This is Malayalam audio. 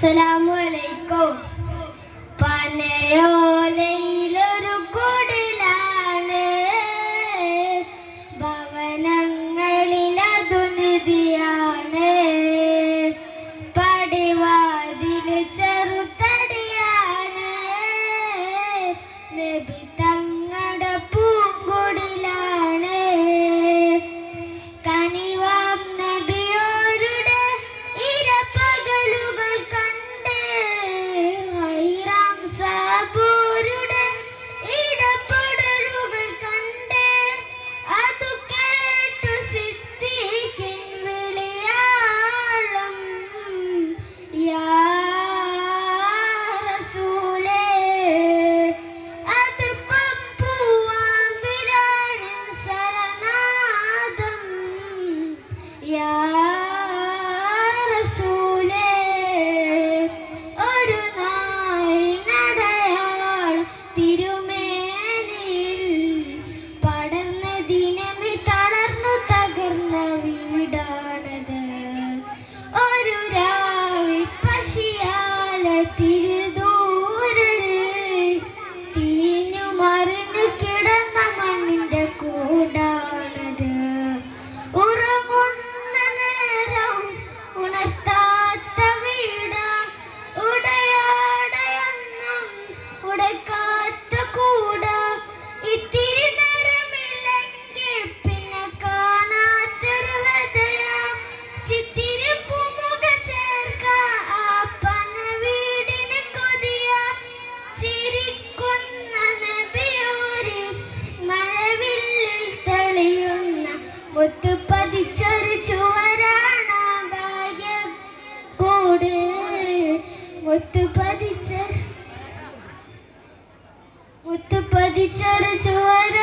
അസ്സലാമലൈക്കും. പനയോലയിലൊരു കുടിലാണ്, ഭവനങ്ങളിലതു നിധിയാണ്. പടിവാതില് ചെറുതടിയാണ്, നബി തങ്ങളുടെ പൂങ്കുടിലാണ്. കനിവാം നബിയോരുടെ ഇരപ്പകലുകൾ കണ്ട്, ഹൈറാം സാബൂരുടെ ഇടപെടലുകൾ കണ്ട്, അതു കേട്ടു സിദ്ദീഖിൻ വിളിയാളം യാ റസൂലേ. അതിർപ്പൂവാൻ ബിലാലിൻ സരനാദം യാ റസൂലേ. ഒരു നാളിനടയാളം തിരുമേനിയിൽ പടർന്ന ദിനമി തളർന്നു തകർന്ന വീടാണത്. ഒരു രാവിൽ പശിയാല തിരുദൂരര് തീഞ്ഞു മറിഞ്ഞു കിടന്ന മണ്ണിന്റെ കൂടാണത്. ഉറങ്ങുന്ന നേരം ഉണർത്താത്ത വീട, ഉടയാടയൊന്നും ഉടക്കാത്ത കൂട. ഇത്തിരി നേരമില്ലെങ്കിൽ പിന്നെ കാണാത്തൊരു വ്യതയ, ചിത്തിരി പൂമുഖ ചേർക്ക ആ പന വീടിന് കൊതിയ. ചിരിക്കുന്ന നബിയോര് മഴവില്ലിൽ തെളിയുന്ന മുത്തു പതിച്ചൊരു ചുവരാണ ഭാഗ്യക്കൂട്. മുത്തു പതിച്ചൊരു ചുവര